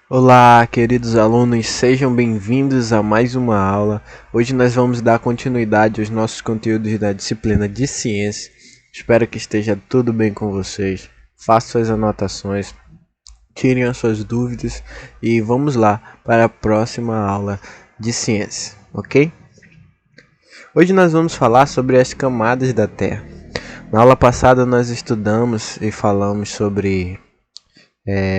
Olá, queridos alunos, sejam bem-vindos a mais uma aula. Hoje nós vamos dar continuidade aos nossos conteúdos da disciplina de ciência. Espero que esteja tudo bem com vocês. Façam suas anotações, tirem as suas dúvidas e vamos lá para a próxima aula de ciência, ok? Hoje nós vamos falar sobre as camadas da Terra. Na aula passada nós estudamos e falamos sobre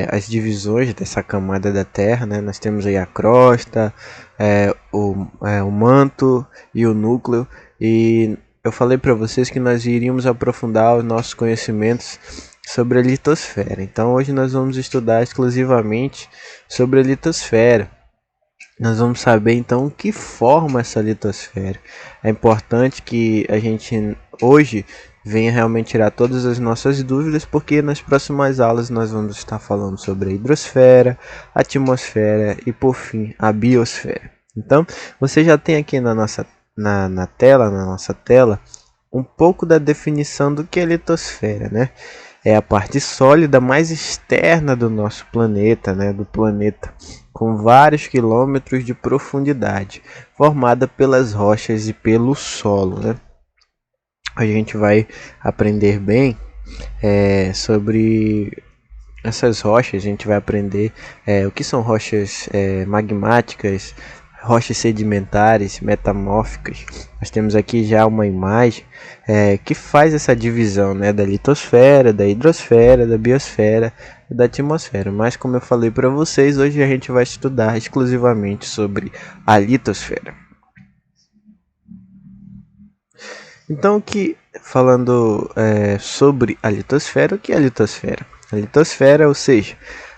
as divisões dessa camada da Terra, né? Nós temos aí a crosta, o manto e o núcleo, e eu falei para vocês que nós iríamos aprofundar os nossos conhecimentos sobre a litosfera. Então hoje nós vamos estudar exclusivamente sobre a litosfera. Nós vamos saber então o que forma essa litosfera. É importante que a gente hoje venha realmente tirar todas as nossas dúvidas, porque nas próximas aulas nós vamos estar falando sobre a hidrosfera, a atmosfera e por fim a biosfera. Então você já tem aqui na nossa tela, um pouco da definição do que é litosfera, né? É a parte sólida mais externa do nosso planeta, né? Do planeta, com vários quilômetros de profundidade, formada pelas rochas e pelo solo, né? A gente vai aprender bem sobre essas rochas. A gente vai aprender o que são rochas magmáticas, rochas sedimentares, metamórficas. Nós temos aqui já uma imagem que faz essa divisão, né, da litosfera, da hidrosfera, da biosfera e da atmosfera. Mas como eu falei para vocês, hoje a gente vai estudar exclusivamente sobre a litosfera. Então, falando sobre a litosfera, o que é a litosfera? A litosfera, ou seja,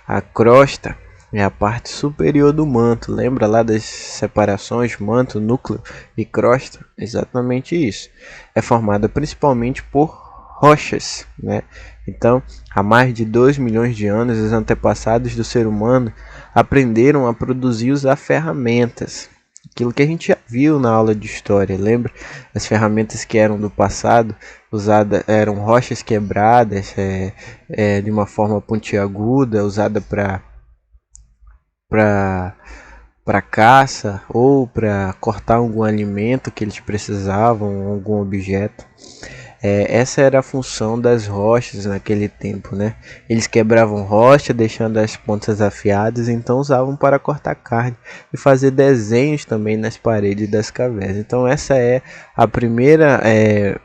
a crosta, é a parte superior do manto. Lembra lá das separações manto, núcleo e crosta? Exatamente isso. É formada principalmente por rochas, né? Então, há mais de 2 milhões de anos, os antepassados do ser humano aprenderam a produzir usar ferramentas. Aquilo que a gente já viu na aula de história, lembra? As ferramentas que eram do passado usadas eram rochas quebradas de uma forma pontiaguda, usada para caça ou para cortar algum alimento que eles precisavam, algum objeto. Essa era a função das rochas naquele tempo, né? Eles quebravam rocha, deixando as pontas afiadas, então usavam para cortar carne e fazer desenhos também nas paredes das cavernas. Então essa é a primeira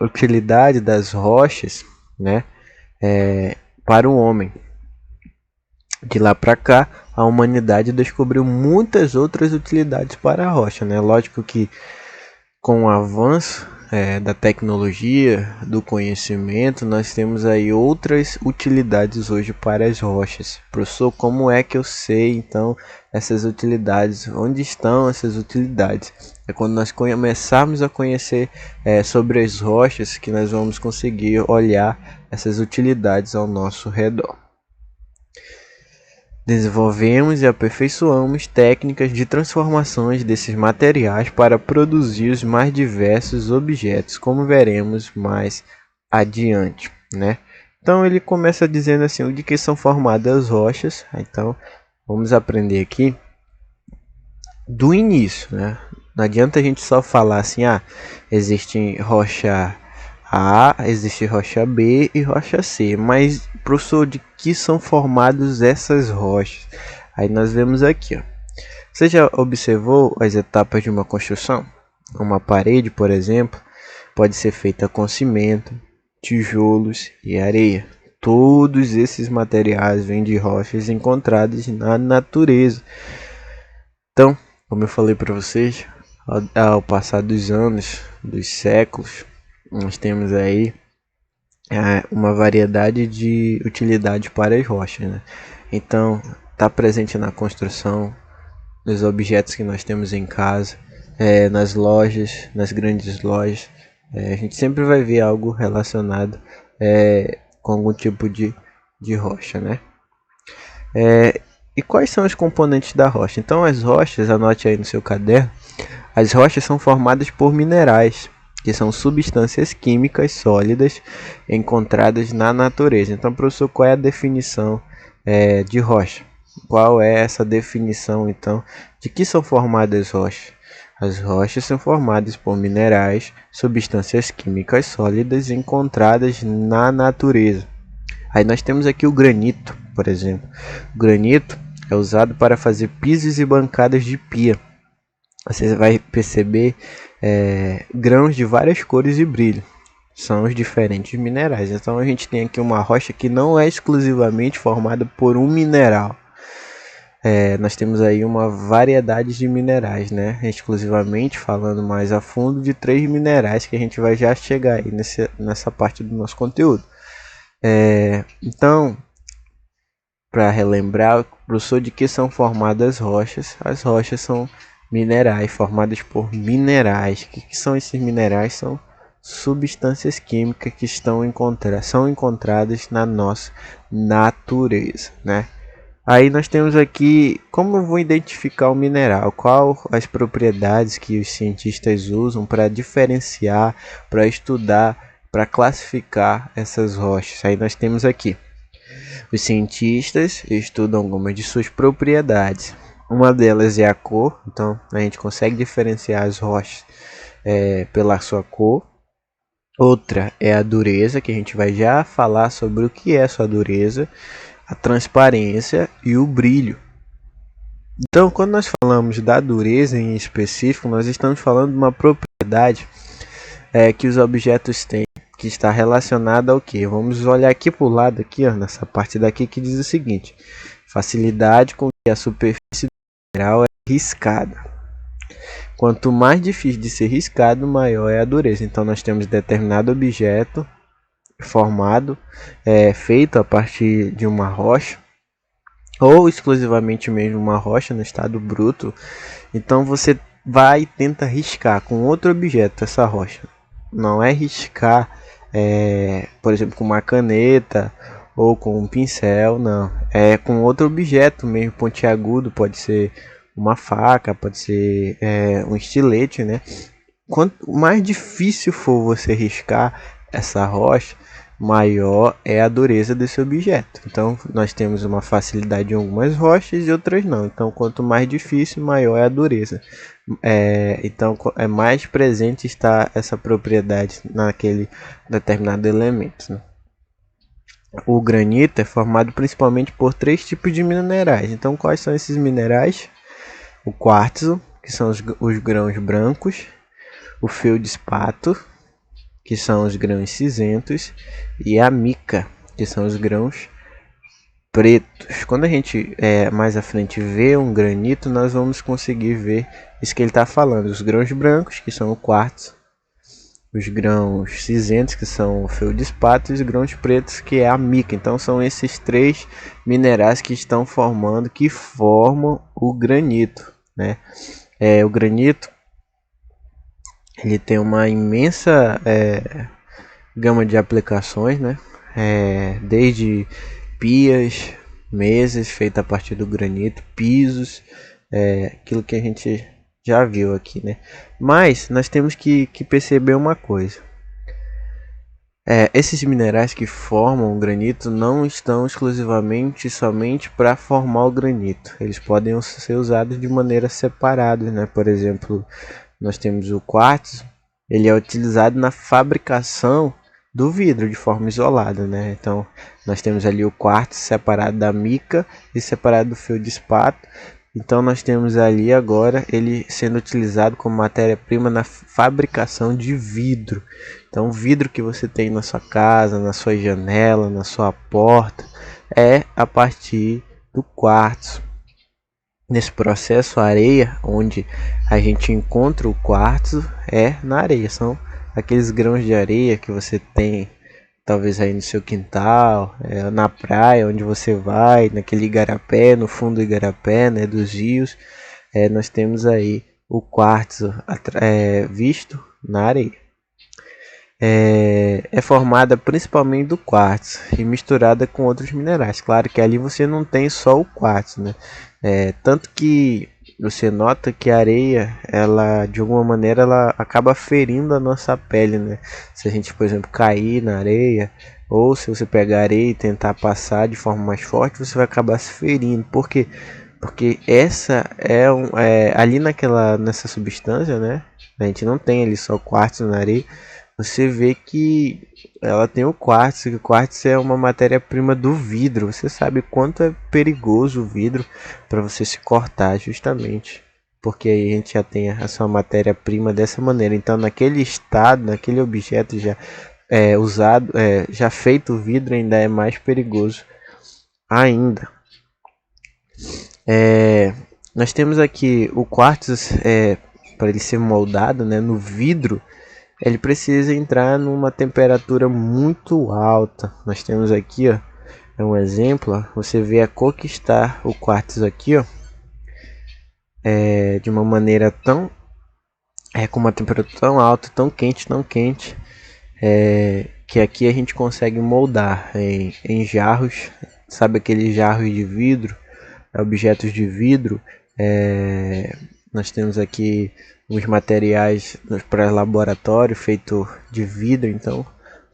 utilidade das rochas, né? Para o homem. De lá para cá, a humanidade descobriu muitas outras utilidades para a rocha, né? Lógico que com o avanço da tecnologia, do conhecimento, nós temos aí outras utilidades hoje para as rochas. Professor, como é que eu sei então essas utilidades? Onde estão essas utilidades? É quando nós começarmos a conhecer sobre as rochas que nós vamos conseguir olhar essas utilidades ao nosso redor. Desenvolvemos e aperfeiçoamos técnicas de transformações desses materiais para produzir os mais diversos objetos, como veremos mais adiante, né? Então ele começa dizendo assim, de que são formadas as rochas. Então vamos aprender aqui do início, né? Não adianta a gente só falar assim, existe rocha A, existe rocha B e rocha C, mas professor, de que são formadas essas rochas? Aí nós vemos aqui, ó. Você já observou as etapas de uma construção? Uma parede, por exemplo, pode ser feita com cimento, tijolos e areia. Todos esses materiais vêm de rochas encontradas na natureza. Então, como eu falei para vocês, ao passar dos anos, dos séculos, nós temos aí uma variedade de utilidades para as rochas, né? Então, está presente na construção, nos objetos que nós temos em casa, nas lojas, nas grandes lojas. A gente sempre vai ver algo relacionado com algum tipo de rocha, né? E quais são os componentes da rocha? Então, as rochas, anote aí no seu caderno, as rochas são formadas por minerais, que são substâncias químicas sólidas encontradas na natureza. Então, professor, qual é a definição de rocha? Qual é essa definição, então, de que são formadas as rochas? As rochas são formadas por minerais, substâncias químicas sólidas encontradas na natureza. Aí nós temos aqui o granito, por exemplo. O granito é usado para fazer pisos e bancadas de pia. Você vai perceber grãos de várias cores e brilho. São os diferentes minerais. Então a gente tem aqui uma rocha que não é exclusivamente formada por um mineral. Nós temos aí uma variedade de minerais, né? Exclusivamente falando mais a fundo de 3 minerais que a gente vai já chegar aí nessa parte do nosso conteúdo. Então, para relembrar, professor, de que são formadas rochas? As rochas são minerais, formadas por minerais. O que são esses minerais? São substâncias químicas que são encontradas na nossa natureza, né? Aí nós temos aqui como eu vou identificar o mineral, qual as propriedades que os cientistas usam para diferenciar, para estudar, para classificar essas rochas. Aí nós temos aqui os cientistas estudam algumas de suas propriedades. Uma delas é a cor, então a gente consegue diferenciar as rochas pela sua cor. Outra é a dureza, que a gente vai já falar sobre o que é a sua dureza, a transparência e o brilho. Então, quando nós falamos da dureza em específico, nós estamos falando de uma propriedade que os objetos têm, que está relacionada ao que? Vamos olhar aqui para o lado, aqui, ó, nessa parte daqui que diz o seguinte: facilidade com que a superfície do mineral é riscada. Quanto mais difícil de ser riscado, maior é a dureza. Então nós temos determinado objeto formado, feito a partir de uma rocha, ou exclusivamente mesmo uma rocha no estado bruto. Então você vai e tenta riscar com outro objeto essa rocha. Não é riscar, por exemplo, com uma caneta ou com um pincel, não. É com outro objeto mesmo, pontiagudo, pode ser uma faca, pode ser um estilete, né? Quanto mais difícil for você riscar essa rocha, maior é a dureza desse objeto. Então nós temos uma facilidade em algumas rochas e outras não. Então quanto mais difícil, maior é a dureza. Então é mais presente está essa propriedade naquele determinado elemento, né? O granito é formado principalmente por 3 tipos de minerais. Então quais são esses minerais? O quartzo, que são os grãos brancos, o feldspato, que são os grãos cinzentos, e a mica, que são os grãos pretos. Quando a gente mais à frente vê um granito, nós vamos conseguir ver isso que ele está falando: os grãos brancos, que são o quartzo, os grãos cinzentos, que são o feldspato, e os grãos pretos, que é a mica. Então são esses 3 minerais que estão formando, que formam o granito, né? O granito, ele tem uma imensa gama de aplicações, né? Desde pias, mesas feitas a partir do granito, pisos, aquilo que a gente já viu aqui, né? Mas nós temos que perceber uma coisa: esses minerais que formam o granito não estão exclusivamente somente para formar o granito. Eles podem ser usados de maneira separada, né? Por exemplo, nós temos o quartzo, ele é utilizado na fabricação do vidro de forma isolada, né? Então nós temos ali o quartzo separado da mica e separado do feldspato. Então nós temos ali agora ele sendo utilizado como matéria-prima na fabricação de vidro. Então o vidro que você tem na sua casa, na sua janela, na sua porta, é a partir do quartzo. Nesse processo, a areia, onde a gente encontra o quartzo, é na areia. São aqueles grãos de areia que você tem talvez aí no seu quintal, na praia onde você vai, naquele igarapé, no fundo do igarapé, né, dos rios. Nós temos aí o quartzo visto na areia. É formada principalmente do quartzo e misturada com outros minerais. Claro que ali você não tem só o quartzo, né? Tanto que você nota que a areia, ela de alguma maneira ela acaba ferindo a nossa pele, né? Se a gente, por exemplo, cair na areia, Ou se você pegar areia e tentar passar de forma mais forte, você vai acabar se ferindo. Por quê? Porque essa ali nessa substância, né? A gente não tem ali só quartzo na areia. Você vê que ela tem o quartzo, que o quartzo é uma matéria-prima do vidro. Você sabe quanto é perigoso o vidro para você se cortar, justamente. Porque aí a gente já tem a sua matéria-prima dessa maneira. Então, naquele estado, naquele objeto já usado, já feito o vidro, ainda é mais perigoso ainda. Nós temos aqui o quartzo, para ele ser moldado, né, no vidro, ele precisa entrar numa temperatura muito alta. Nós temos aqui, ó, um exemplo, ó, você vê a cor que está o quartzo aqui, ó, de uma maneira com uma temperatura tão alta, tão quente, que aqui a gente consegue moldar em jarros, sabe aqueles jarros de vidro, objetos de vidro. Nós temos aqui os materiais para laboratório feito de vidro, então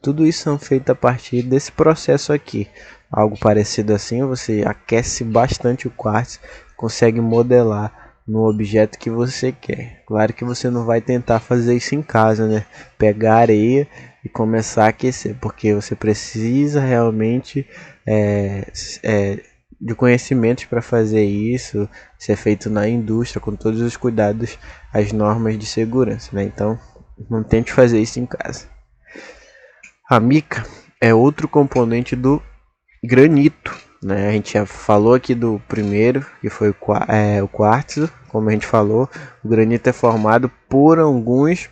tudo isso são feito a partir desse processo aqui. Algo parecido assim, você aquece bastante o quartzo, consegue modelar no objeto que você quer. Claro que você não vai tentar fazer isso em casa, né? Pegar areia e começar a aquecer, porque você precisa realmente de conhecimentos para fazer isso. Isso é feito na indústria com todos os cuidados, as normas de segurança, né? Então não tente fazer isso em casa. A mica é outro componente do granito, né? A gente já falou aqui do primeiro, que foi o quartzo. Como a gente falou, o granito é formado por alguns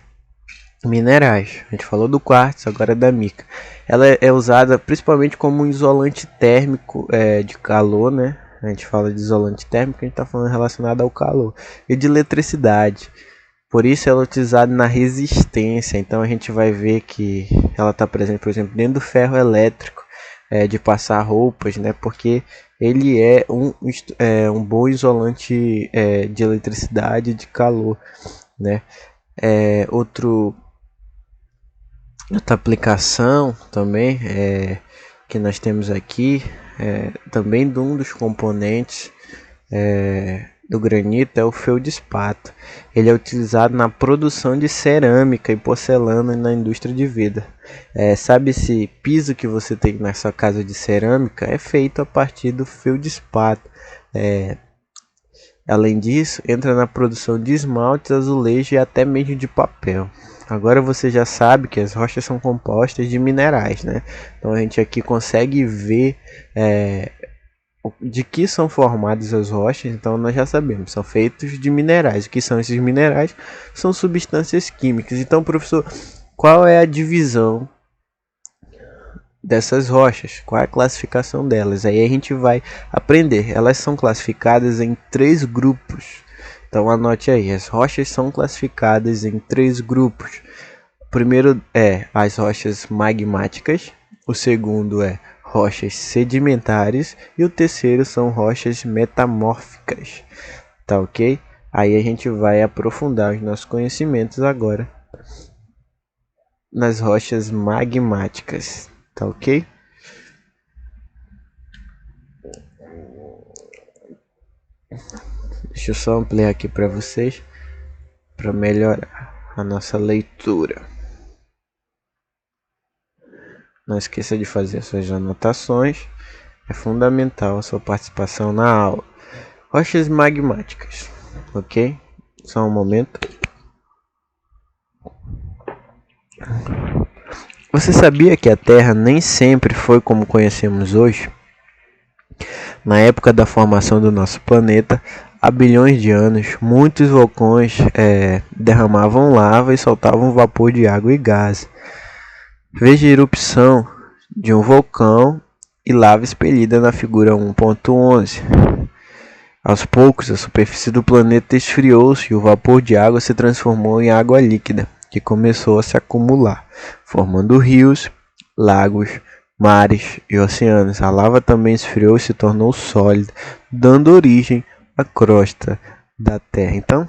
minerais. A gente falou do quartzo, agora da mica. Ela é usada principalmente como um isolante térmico de calor, né? A gente fala de isolante térmico, a gente está falando relacionado ao calor e de eletricidade. Por isso ela é utilizada na resistência. Então a gente vai ver que ela está presente, por exemplo, dentro do ferro elétrico de passar roupas, né? Porque ele é um bom isolante de eletricidade e de calor, né? Outra aplicação também que nós temos aqui, também de um dos componentes do granito, é o feldspato. Ele é utilizado na produção de cerâmica e porcelana na indústria de vidro. Sabe esse piso que você tem na sua casa de cerâmica? É feito a partir do feldspato. Além disso, entra na produção de esmaltes, azulejo e até mesmo de papel. Agora você já sabe que as rochas são compostas de minerais, né? Então a gente aqui consegue ver de que são formadas as rochas. Então nós já sabemos, são feitos de minerais. O que são esses minerais? São substâncias químicas. Então, professor, qual é a divisão dessas rochas? Qual é a classificação delas? Aí a gente vai aprender. Elas são classificadas em 3 grupos. Então anote aí, as rochas são classificadas em 3 grupos. O primeiro é as rochas magmáticas, o segundo é rochas sedimentares e o terceiro são rochas metamórficas. Tá ok? Aí a gente vai aprofundar os nossos conhecimentos agora nas rochas magmáticas. Tá ok? Deixa eu só ampliar aqui para vocês, para melhorar a nossa leitura. Não esqueça de fazer suas anotações, é fundamental a sua participação na aula. Rochas magmáticas, ok? Só um momento. Você sabia que a Terra nem sempre foi como conhecemos hoje? Na época da formação do nosso planeta, há bilhões de anos, muitos vulcões derramavam lava e soltavam vapor de água e gás. Veja a erupção de um vulcão e lava expelida na figura 1.11. Aos poucos, a superfície do planeta esfriou-se e o vapor de água se transformou em água líquida, que começou a se acumular, formando rios, lagos, mares e oceanos. A lava também esfriou e se tornou sólida, dando origem à crosta da Terra. Então,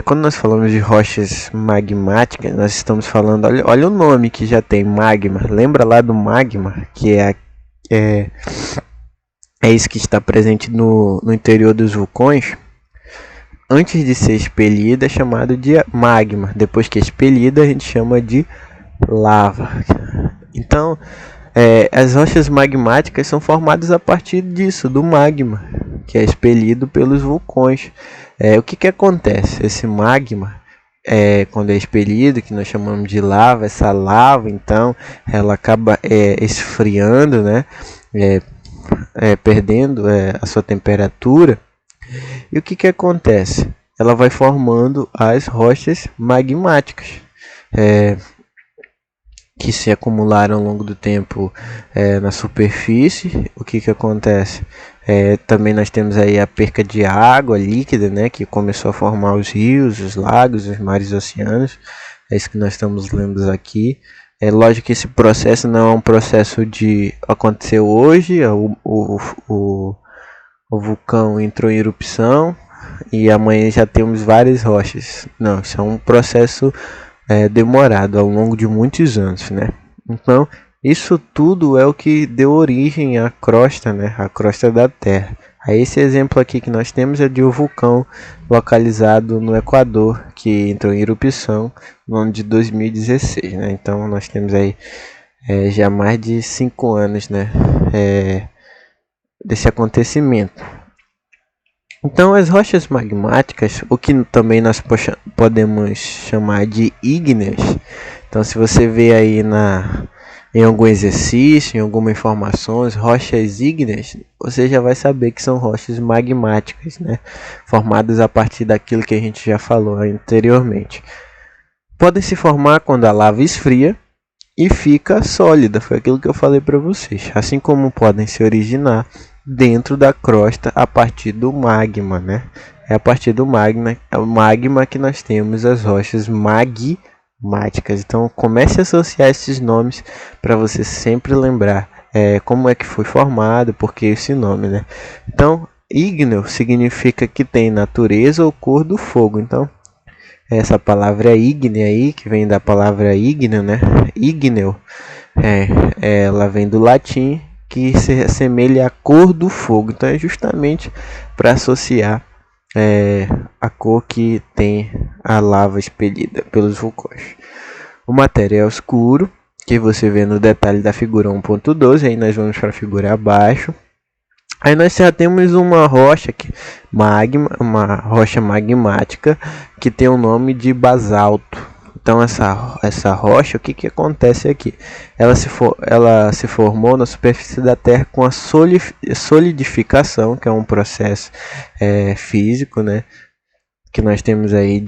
Quando nós falamos de rochas magmáticas, nós estamos falando, olha o nome que já tem, magma. Lembra lá do magma, que é isso que está presente no interior dos vulcões? Antes de ser expelida é chamado de magma. Depois que é expelida a gente chama de lava. Então, as rochas magmáticas são formadas a partir disso, do magma, que é expelido pelos vulcões. O que acontece? Esse magma, quando é expelido, que nós chamamos de lava, essa lava, então, ela acaba esfriando, né? Perdendo a sua temperatura. E o que acontece? Ela vai formando as rochas magmáticas, que se acumularam ao longo do tempo na superfície. O que acontece? Também nós temos aí a perca de água líquida, né, que começou a formar os rios, os lagos, os mares e oceanos. É isso que nós estamos lendo aqui. É lógico que esse processo não é um processo de aconteceu hoje. O vulcão entrou em erupção e amanhã já temos várias rochas. Não, isso é um processo demorado ao longo de muitos anos, né? Então, isso tudo é o que deu origem à crosta, né? A crosta da Terra. Aí esse exemplo aqui que nós temos é de um vulcão localizado no Equador, que entrou em erupção no ano de 2016, né? Então nós temos aí já mais de 5 anos, né? Desse acontecimento. Então as rochas magmáticas, o que também nós podemos chamar de ígneas. Então se você vê aí em algum exercício, em alguma informação, rochas ígneas, você já vai saber que são rochas magmáticas, né? Formadas a partir daquilo que a gente já falou anteriormente. Podem se formar quando a lava esfria e fica sólida, foi aquilo que eu falei para vocês. Assim como podem se originar dentro da crosta a partir do magma, né? É a partir do magma que nós temos as rochas magmáticas. Então comece a associar esses nomes para você sempre lembrar como é que foi formado, porque esse nome, né? Então ígneo significa que tem natureza ou cor do fogo. Então essa palavra ígnea aí, que vem da palavra ígneo, né? Ígneo, ela vem do latim, que se assemelha à cor do fogo. Então é justamente para associar a cor que tem a lava expelida pelos vulcões. O material escuro, que você vê no detalhe da figura 1.12, aí nós vamos para a figura abaixo. Aí nós já temos uma rocha uma rocha magmática que tem o nome de basalto. Então essa rocha, o que acontece aqui? Ela se formou na superfície da Terra com a solidificação, que é um processo físico, né? Que nós temos aí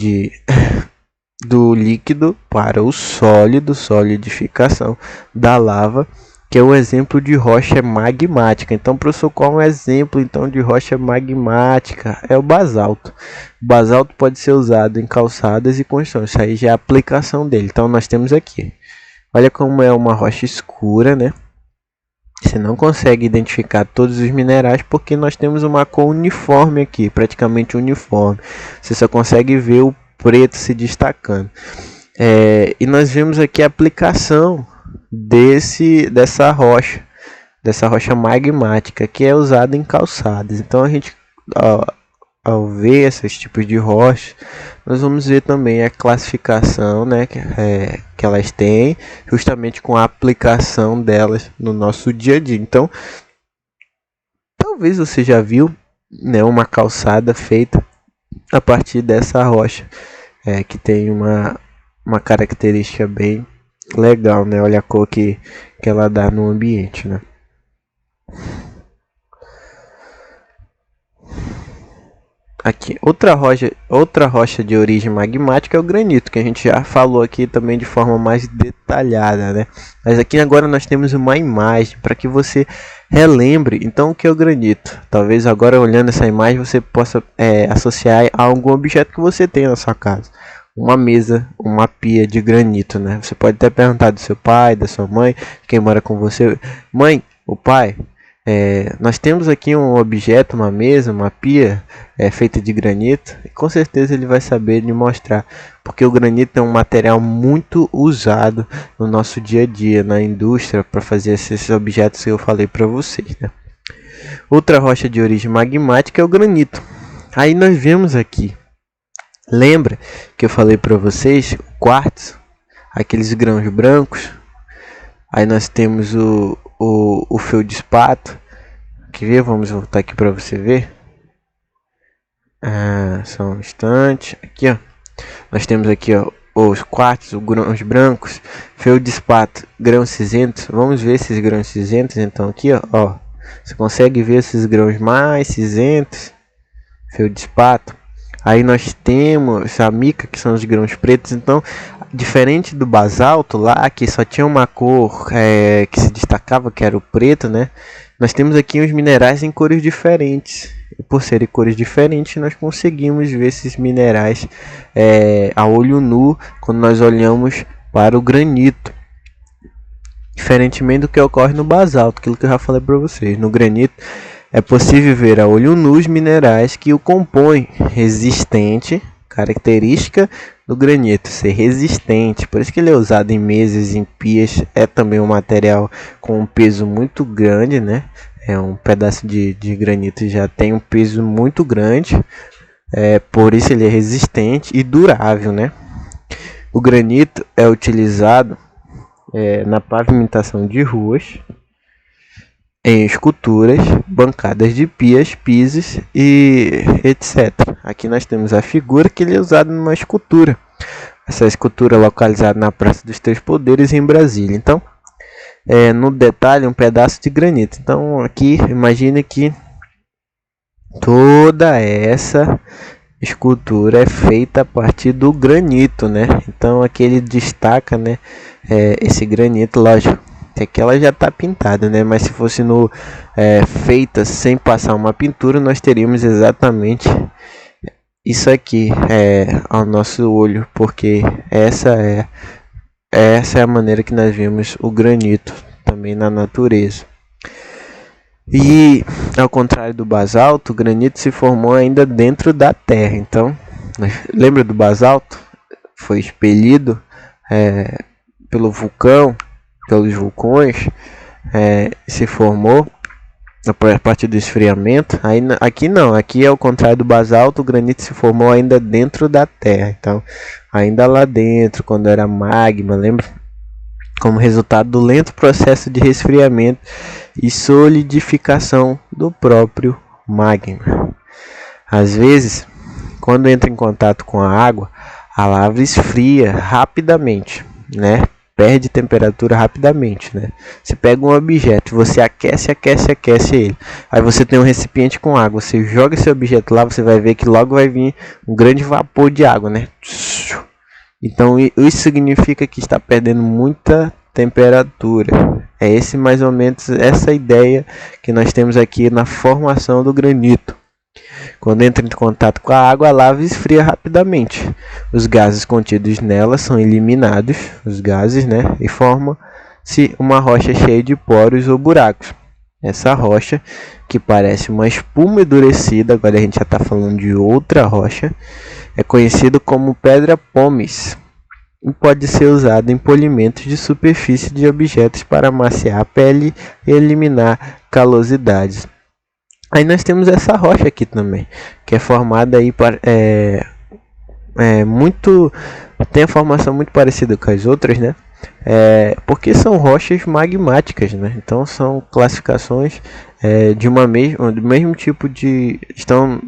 do líquido para o sólido, solidificação da lava, que é o exemplo de rocha magmática. Então, professor, qual é um exemplo então de rocha magmática? É o basalto. O basalto pode ser usado em calçadas e construções. Isso aí já é a aplicação dele. Então, nós temos aqui. Olha como é uma rocha escura, né? Você não consegue identificar todos os minerais porque nós temos uma cor uniforme aqui, praticamente uniforme. Você só consegue ver o preto se destacando. E nós vemos aqui a aplicação dessa rocha magmática, que é usada em calçadas. Então a gente, ao ver esses tipos de rochas, nós vamos ver também a classificação, né, que elas têm, justamente com a aplicação delas no nosso dia a dia. Então talvez você já viu, né, uma calçada feita a partir dessa rocha, que tem uma característica bem legal, né? Olha a cor que ela dá no ambiente, né? Aqui, outra rocha de origem magmática é o granito, que a gente já falou aqui também de forma mais detalhada, né? Mas aqui agora nós temos uma imagem para que você relembre, então, o que é o granito. Talvez agora, olhando essa imagem, você possa associar a algum objeto que você tem na sua casa. Uma mesa, uma pia de granito, né? Você pode até perguntar do seu pai, da sua mãe, quem mora com você: mãe, o pai, Nós temos aqui um objeto, uma mesa, uma pia feita de granito, e com certeza ele vai saber lhe mostrar, porque o granito é um material muito usado no nosso dia a dia, na indústria, para fazer esses objetos que eu falei para vocês, né? Outra rocha de origem magmática é o granito. Aí nós vemos aqui, lembra que eu falei para vocês, o quartzo, aqueles grãos brancos. Aí nós temos o feldspato. Quer ver? Vamos voltar aqui para você ver. Só um instante. Aqui, ó. Nós temos aqui, ó, os quartos, os grãos brancos, feldspato, grãos cinzentos. Vamos ver esses grãos cinzentos. Então aqui, ó, você consegue ver esses grãos mais cinzentos, feldspato. Aí nós temos a mica, que são os grãos pretos. Então, diferente do basalto lá, que só tinha uma cor que se destacava, que era o preto, né? Nós temos aqui os minerais em cores diferentes. E por serem cores diferentes, nós conseguimos ver esses minerais a olho nu quando nós olhamos para o granito. Diferentemente do que ocorre no basalto, aquilo que eu já falei para vocês. No granito é possível ver a olho nu os minerais que o compõem, resistente, característica do granito, ser resistente, por isso que ele é usado em mesas, em pias. É também um material com um peso muito grande, né? Um pedaço de granito já tem um peso muito grande, por isso ele é resistente e durável, né? O granito é utilizado na pavimentação de ruas, em esculturas, bancadas de pias, pisos e etc. Aqui nós temos a figura que ele é usado numa escultura. Essa escultura é localizada na Praça dos Três Poderes, em Brasília. Então, no detalhe, um pedaço de granito. Então, aqui, imagine que toda essa escultura é feita a partir do granito, né? Então, aqui ele destaca, né, esse granito, lógico. Aqui ela já está pintada, né? Mas se fosse feita sem passar uma pintura, nós teríamos exatamente isso aqui ao nosso olho, porque essa é a maneira que nós vemos o granito também na natureza. E ao contrário do basalto, o granito se formou ainda dentro da terra. Então, lembra do basalto? Foi expelido pelo vulcão, pelos vulcões, se formou a partir do esfriamento. Aí, aqui não, aqui ao contrário do basalto, o granito se formou ainda dentro da terra. Então, ainda lá dentro, quando era magma, lembra? Como resultado do lento processo de resfriamento e solidificação do próprio magma. Às vezes, quando entra em contato com a água, a lava esfria rapidamente, né? Perde temperatura rapidamente, né? Você pega um objeto, você aquece ele. Aí você tem um recipiente com água, você joga esse objeto lá, você vai ver que logo vai vir um grande vapor de água, né? Então isso significa que está perdendo muita temperatura. É esse mais ou menos essa ideia que nós temos aqui na formação do granito. Quando entra em contato com a água, a lava esfria rapidamente. Os gases contidos nela são eliminados, os gases, né? E forma-se uma rocha cheia de poros ou buracos. Essa rocha, que parece uma espuma endurecida, agora a gente já está falando de outra rocha, é conhecido como pedra pómez e pode ser usado em polimentos de superfície de objetos para amaciar a pele e eliminar calosidades. Aí nós temos essa rocha aqui também, que é formada aí tem a formação muito parecida com as outras, né? Porque são rochas magmáticas, né? Então são classificações do mesmo tipo estão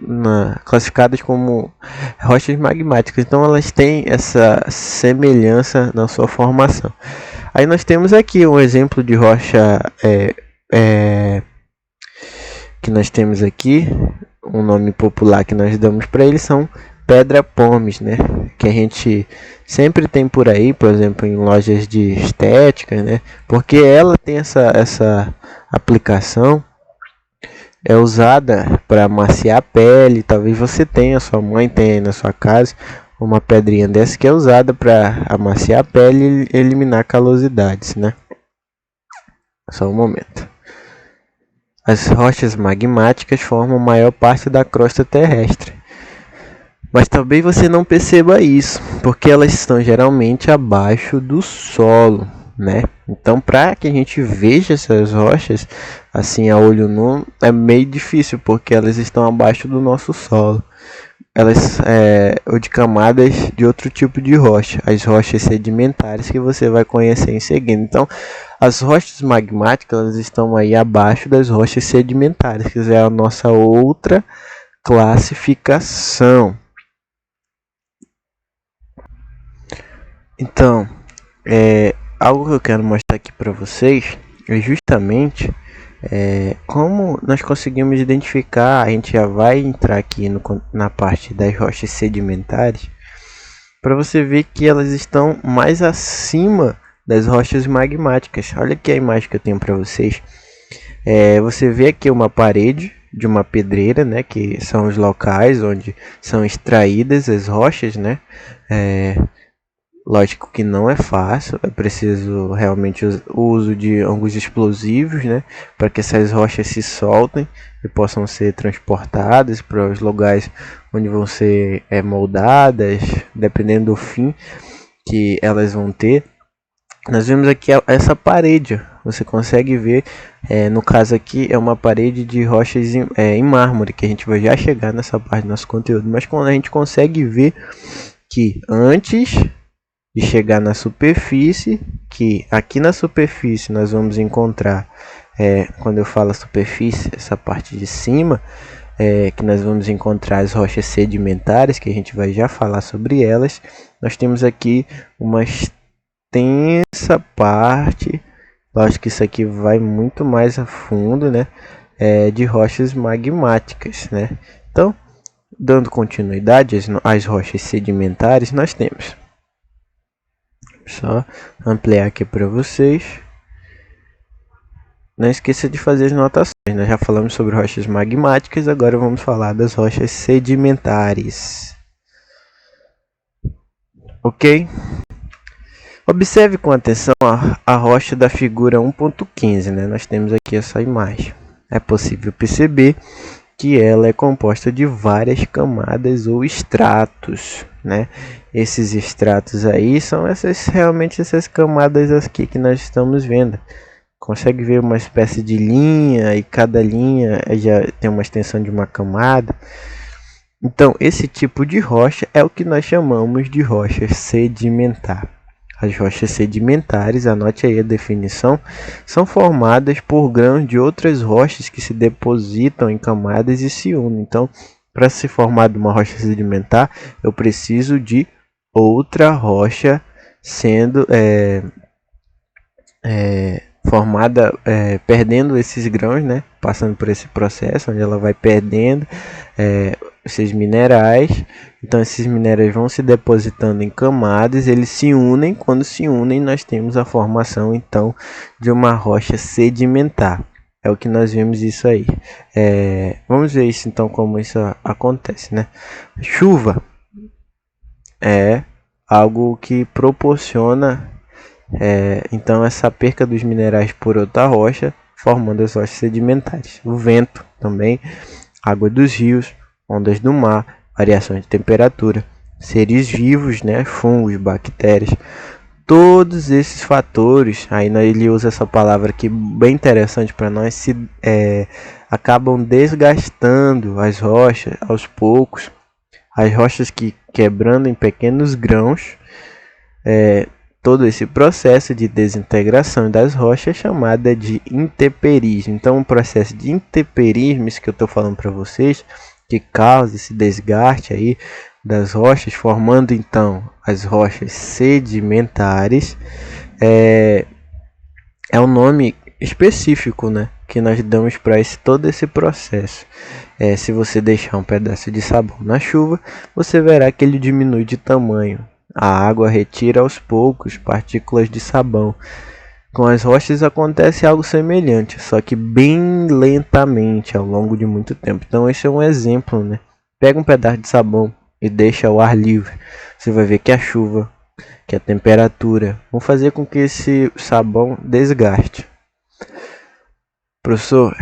classificadas como rochas magmáticas. Então elas têm essa semelhança na sua formação. Aí nós temos aqui um exemplo de rocha que nós temos aqui, um nome popular que nós damos para ele são pedra pómez, né? Que a gente sempre tem por aí, por exemplo, em lojas de estética, né? Porque ela tem essa aplicação, é usada para amaciar a pele. Talvez você tenha, sua mãe tenha aí na sua casa uma pedrinha dessa que é usada para amaciar a pele e eliminar calosidades, né? Só um momento. As rochas magmáticas formam a maior parte da crosta terrestre. Mas talvez você não perceba isso, porque elas estão geralmente abaixo do solo, né? Então, para que a gente veja essas rochas assim a olho nu, é meio difícil, porque elas estão abaixo do nosso solo. Elas ou de camadas de outro tipo de rocha, as rochas sedimentares que você vai conhecer em seguida. Então, as rochas magmáticas elas estão aí abaixo das rochas sedimentares, que é a nossa outra classificação. Então, algo que eu quero mostrar aqui para vocês é justamente como nós conseguimos identificar. A gente já vai entrar aqui na parte das rochas sedimentares, para você ver que elas estão mais acima das rochas magmáticas. Olha aqui a imagem que eu tenho para vocês. Você vê aqui uma parede de uma pedreira, né, que são os locais onde são extraídas as rochas, né? Lógico que não é fácil, é preciso realmente o uso de alguns explosivos, né, para que essas rochas se soltem e possam ser transportadas para os lugares onde vão ser moldadas, dependendo do fim que elas vão ter. Nós vemos aqui essa parede, você consegue ver, no caso aqui é uma parede de rochas em mármore, que a gente vai já chegar nessa parte do nosso conteúdo, mas quando a gente consegue ver que antes de chegar na superfície, que aqui na superfície nós vamos encontrar, quando eu falo superfície, essa parte de cima, que nós vamos encontrar as rochas sedimentares, que a gente vai já falar sobre elas. Nós temos aqui uma extensa parte, lógico que isso aqui vai muito mais a fundo, né, de rochas magmáticas, né? Então, dando continuidade às rochas sedimentares, nós temos, só ampliar aqui para vocês. Não esqueça de fazer as anotações. Nós já falamos sobre rochas magmáticas, agora vamos falar das rochas sedimentares. Ok? Observe com atenção a rocha da figura 1.15, né? Nós temos aqui essa imagem. É possível perceber que ela é composta de várias camadas ou estratos, né? Esses estratos aí são realmente essas camadas aqui que nós estamos vendo. Consegue ver uma espécie de linha, e cada linha já tem uma extensão de uma camada. Então, esse tipo de rocha é o que nós chamamos de rocha sedimentar. As rochas sedimentares, anote aí a definição, são formadas por grãos de outras rochas que se depositam em camadas e se unem. Então, para se formar uma rocha sedimentar, eu preciso de outra rocha sendo formada, perdendo esses grãos, né? Passando por esse processo onde ela vai perdendo esses minerais. Então esses minerais vão se depositando em camadas, eles se unem. Quando se unem, nós temos a formação então de uma rocha sedimentar. É o que nós vemos isso aí. Vamos ver isso então, como isso acontece, né? Chuva é algo que proporciona então essa perca dos minerais por outra rocha, formando as rochas sedimentares. O vento também, água dos rios, ondas do mar, variações de temperatura, seres vivos, né, fungos, bactérias, todos esses fatores, aí ele usa essa palavra aqui bem interessante para nós, acabam desgastando as rochas aos poucos, as rochas que quebrando em pequenos grãos. Todo esse processo de desintegração das rochas é chamada de intemperismo. Então, o processo de intemperismo, isso que eu estou falando para vocês, que causa esse desgaste aí das rochas, formando então as rochas sedimentares, é um nome específico, né, que nós damos para todo esse processo. Se você deixar um pedaço de sabão na chuva, você verá que ele diminui de tamanho. A água retira aos poucos partículas de sabão. Com as rochas acontece algo semelhante, só que bem lentamente ao longo de muito tempo. Então esse é um exemplo, né? Pega um pedaço de sabão e deixa ao ar livre. Você vai ver que a chuva, que a temperatura vão fazer com que esse sabão desgaste. Professor,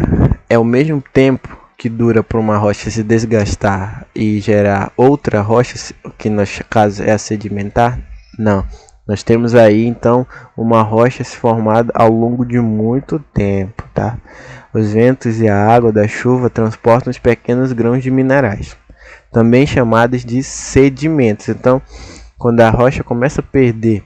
é o mesmo tempo que dura para uma rocha se desgastar e gerar outra rocha, que no caso é a sedimentar? Não. Nós temos aí então uma rocha se formada ao longo de muito tempo, tá? Os ventos e a água da chuva transportam os pequenos grãos de minerais, também chamados de sedimentos. Então, quando a rocha começa a perder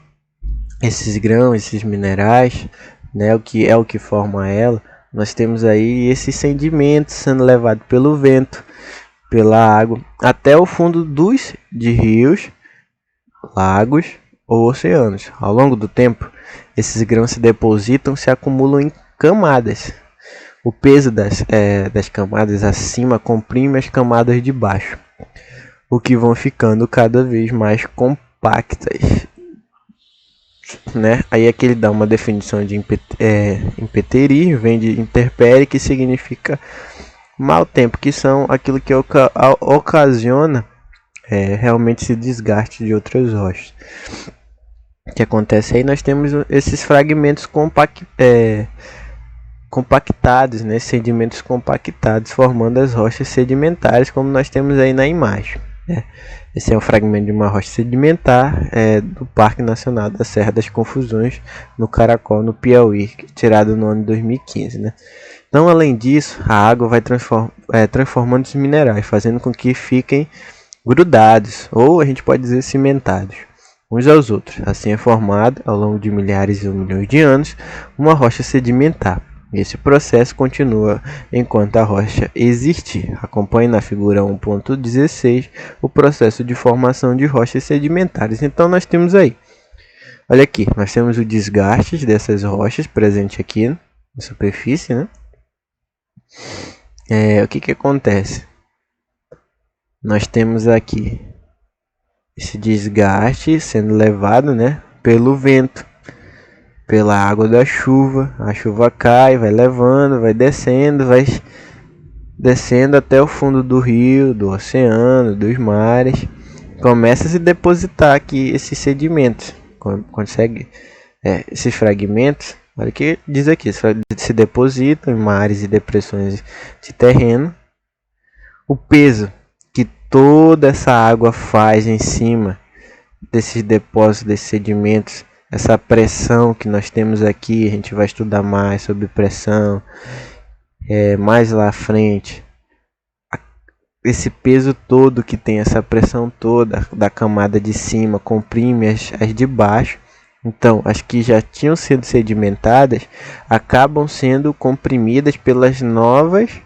esses grãos, esses minerais, né, o que forma ela, nós temos aí esses sedimentos sendo levados pelo vento, pela água, até o fundo de rios, lagos ou oceanos. Ao longo do tempo, esses grãos se depositam, se acumulam em camadas. O peso das camadas acima comprime as camadas de baixo, o que vão ficando cada vez mais compactas, né? Aí aqui ele dá uma definição de impeterir, vem de interpere, que significa mau tempo, que são aquilo que ocasiona realmente esse desgaste de outras rochas. O que acontece aí? Nós temos esses fragmentos compactados, né? Sedimentos compactados, formando as rochas sedimentares, como nós temos aí na imagem, né? Esse é um fragmento de uma rocha sedimentar do Parque Nacional da Serra das Confusões, no Caracol, no Piauí, tirado no ano de 2015, né? Então, além disso, a água vai transformando os minerais, fazendo com que fiquem grudados, ou a gente pode dizer cimentados, uns aos outros. Assim é formada, ao longo de milhares ou milhões de anos, uma rocha sedimentar. Esse processo continua enquanto a rocha existir. Acompanhe na figura 1.16 o processo de formação de rochas sedimentares. Então nós temos aí, olha aqui, nós temos o desgaste dessas rochas presente aqui na superfície, né? O que acontece? Nós temos aqui esse desgaste sendo levado, né, pelo vento, pela água da chuva. A chuva cai, vai levando, vai descendo até o fundo do rio, do oceano, dos mares. Começa a se depositar aqui esses sedimentos. Consegue esses fragmentos, olha o que diz aqui, se depositam em mares e depressões de terreno. O peso que toda essa água faz em cima desses depósitos, desses sedimentos, essa pressão que nós temos aqui, a gente vai estudar mais sobre pressão mais lá à frente. Esse peso todo que tem, essa pressão toda da camada de cima, comprime as de baixo. Então, as que já tinham sido sedimentadas acabam sendo comprimidas pelas novas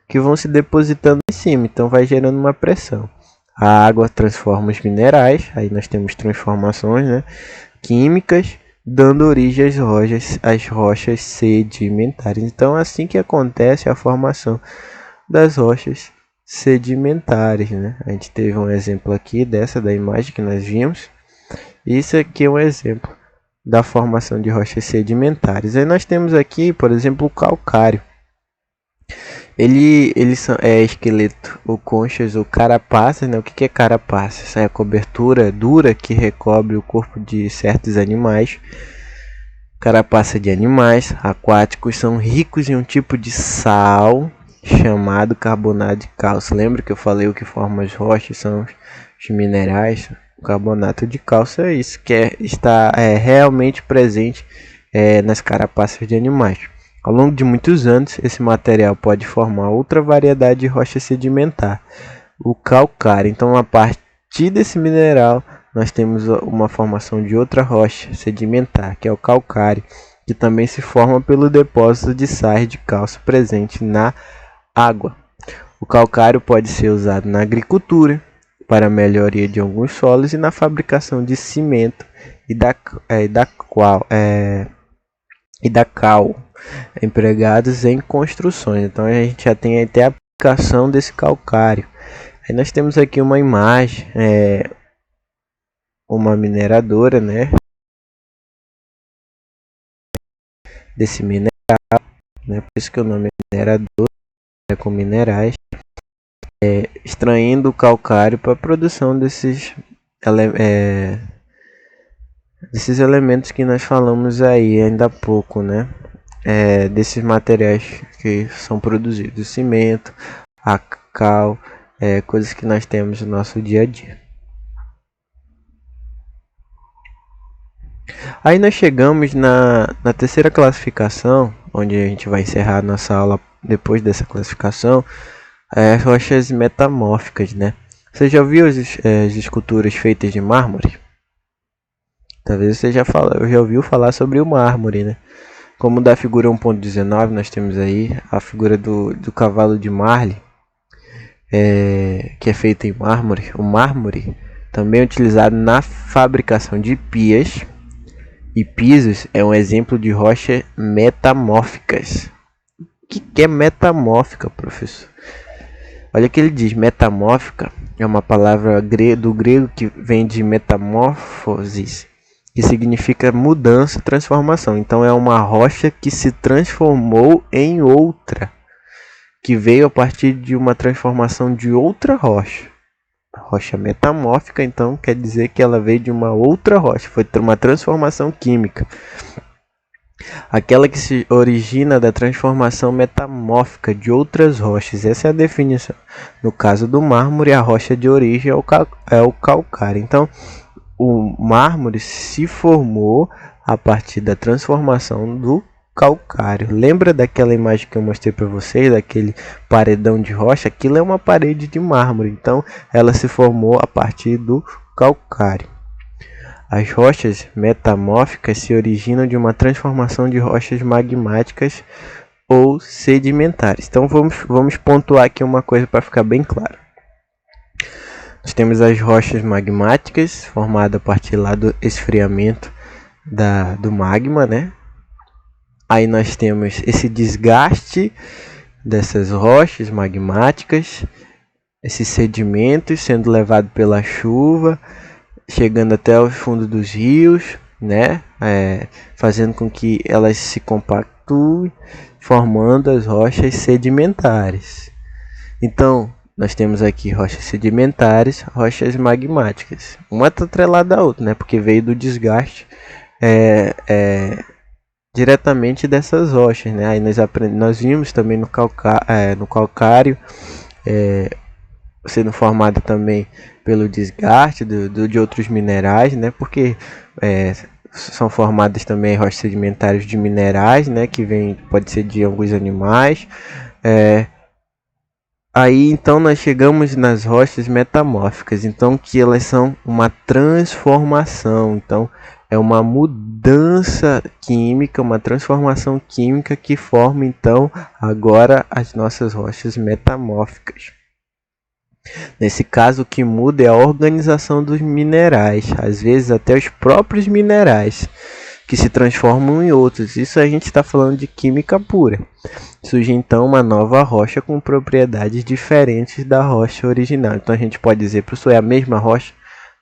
que vão se depositando em cima. Então, vai gerando uma pressão. A água transforma os minerais, aí nós temos transformações, né, químicas, dando origem às rochas sedimentares. Então, assim que acontece a formação das rochas sedimentares, né? A gente teve um exemplo aqui da imagem que nós vimos. Isso aqui é um exemplo da formação de rochas sedimentares. Aí nós temos aqui, por exemplo, o calcário. Eles é esqueleto ou conchas ou carapaças, né? O que é carapaças? É a cobertura dura que recobre o corpo de certos animais. Carapaça de animais aquáticos são ricos em um tipo de sal chamado carbonato de cálcio. Lembra que eu falei o que forma as rochas são os minerais? O carbonato de cálcio é isso, que está realmente presente nas carapaças de animais. Ao longo de muitos anos, esse material pode formar outra variedade de rocha sedimentar, o calcário. Então, a partir desse mineral, nós temos uma formação de outra rocha sedimentar, que é o calcário, que também se forma pelo depósito de sais de cálcio presente na água. O calcário pode ser usado na agricultura, para a melhoria de alguns solos e na fabricação de cimento e da cal, empregados em construções. Então a gente já tem até a aplicação desse calcário. Aí nós temos aqui uma imagem, uma mineradora, né, desse mineral, né, por isso que o nome é minerador, com minerais, extraindo o calcário para a produção desses elementos que nós falamos aí ainda há pouco, né? desses materiais que são produzidos, cimento, a cal, coisas que nós temos no nosso dia a dia. Aí nós chegamos na terceira classificação, onde a gente vai encerrar nossa aula depois dessa classificação, rochas metamórficas, né? Você já viu as esculturas feitas de mármore? Talvez você já ouviu falar sobre o mármore, né? Como da figura 1.19, nós temos aí a figura do cavalo de Marley, que é feita em mármore. O mármore também é utilizado na fabricação de pias, e pisos é um exemplo de rochas metamórficas. O que é metamórfica, professor? Olha que ele diz, metamórfica é uma palavra do grego que vem de metamorfosis, que significa mudança, transformação. Então é uma rocha que se transformou em outra, que veio a partir de uma transformação de outra rocha. Rocha metamórfica, então, quer dizer que ela veio de uma outra rocha, foi uma transformação química. Aquela que se origina da transformação metamórfica de outras rochas. Essa é a definição. No caso do mármore, a rocha de origem é o calcário. Então, o mármore se formou a partir da transformação do calcário. Lembra daquela imagem que eu mostrei para vocês, daquele paredão de rocha? Aquilo é uma parede de mármore, então ela se formou a partir do calcário. As rochas metamórficas se originam de uma transformação de rochas magmáticas ou sedimentares. Então vamos pontuar aqui uma coisa para ficar bem claro. Nós temos as rochas magmáticas, formadas a partir lá do esfriamento do magma, né? Aí nós temos esse desgaste dessas rochas magmáticas, esses sedimentos sendo levados pela chuva, chegando até o fundo dos rios, né? Fazendo com que elas se compactuem, formando as rochas sedimentares. Então, nós temos aqui rochas sedimentares, rochas magmáticas. Uma está atrelada à outra, né? Porque veio do desgaste diretamente dessas rochas, né? Aí nós vimos também no calcário sendo formado também pelo desgaste de outros minerais, né? Porque são formadas também rochas sedimentares de minerais, né? Que pode ser de alguns animais. Aí então nós chegamos nas rochas metamórficas, então que elas são uma transformação, então é uma mudança química, uma transformação química que forma então agora as nossas rochas metamórficas. Nesse caso, o que muda é a organização dos minerais, às vezes até os próprios minerais, que se transformam em outros. Isso a gente está falando de química pura. Surge então uma nova rocha com propriedades diferentes da rocha original. Então a gente pode dizer, professor, é a mesma rocha?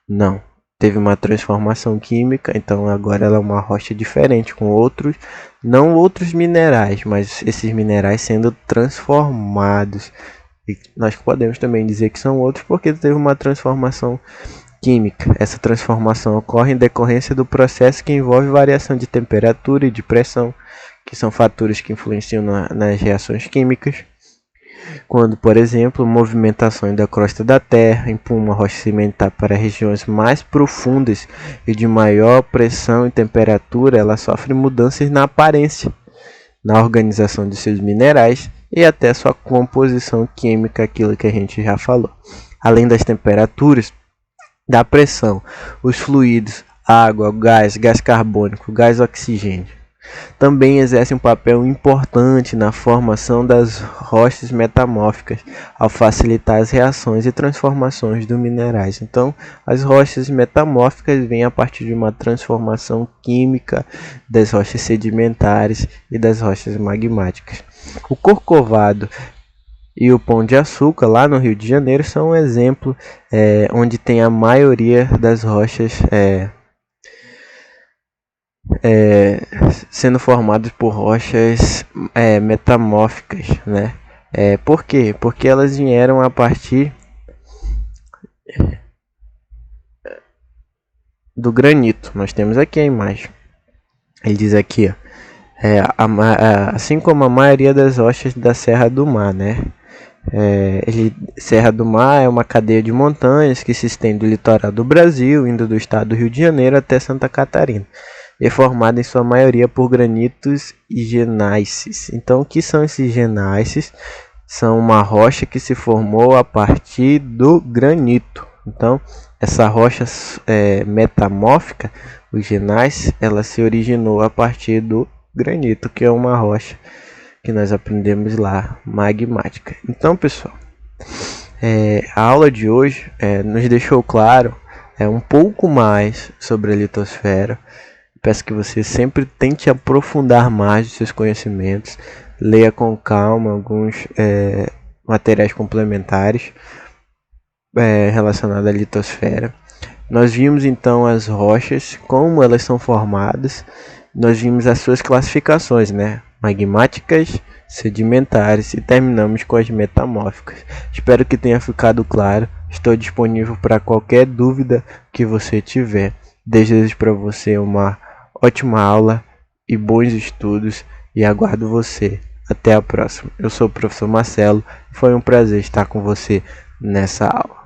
Não. Teve uma transformação química, então agora ela é uma rocha diferente, com outros, não outros minerais, mas esses minerais sendo transformados. E nós podemos também dizer que são outros porque teve uma transformação química. Essa transformação ocorre em decorrência do processo que envolve variação de temperatura e de pressão, que são fatores que influenciam nas reações químicas. Quando, por exemplo, movimentações da crosta da Terra empurram uma rocha sedimentar para regiões mais profundas e de maior pressão e temperatura, ela sofre mudanças na aparência, na organização de seus minerais e até sua composição química, aquilo que a gente já falou. Além das temperaturas, da pressão, os fluidos, água, gás carbônico, gás oxigênio, também exercem um papel importante na formação das rochas metamórficas, ao facilitar as reações e transformações dos minerais. Então, as rochas metamórficas vêm a partir de uma transformação química das rochas sedimentares e das rochas magmáticas. O Corcovado e o Pão de Açúcar, lá no Rio de Janeiro, são um exemplo onde tem a maioria das rochas sendo formadas por rochas metamórficas, né? Por quê? Porque elas vieram a partir do granito. Nós temos aqui a imagem. Ele diz aqui, ó, Assim como a maioria das rochas da Serra do Mar, né? Serra do Mar é uma cadeia de montanhas que se estende do litoral do Brasil, indo do estado do Rio de Janeiro até Santa Catarina. É formada em sua maioria por granitos e gneiss. Então, o que são esses gneiss? São uma rocha que se formou a partir do granito. Então, essa rocha metamórfica, o gneiss, ela se originou a partir do granito, que é uma rocha que nós aprendemos lá, magmática. Então, pessoal, a aula de hoje nos deixou claro um pouco mais sobre a litosfera. Peço que você sempre tente aprofundar mais os seus conhecimentos, leia com calma alguns materiais complementares relacionados à litosfera. Nós vimos então as rochas, como elas são formadas, nós vimos as suas classificações, né? Magmáticas, sedimentares e terminamos com as metamórficas. Espero que tenha ficado claro. Estou disponível para qualquer dúvida que você tiver. Desejo para você uma ótima aula e bons estudos e aguardo você. Até a próxima. Eu sou o professor Marcelo. Foi um prazer estar com você nessa aula.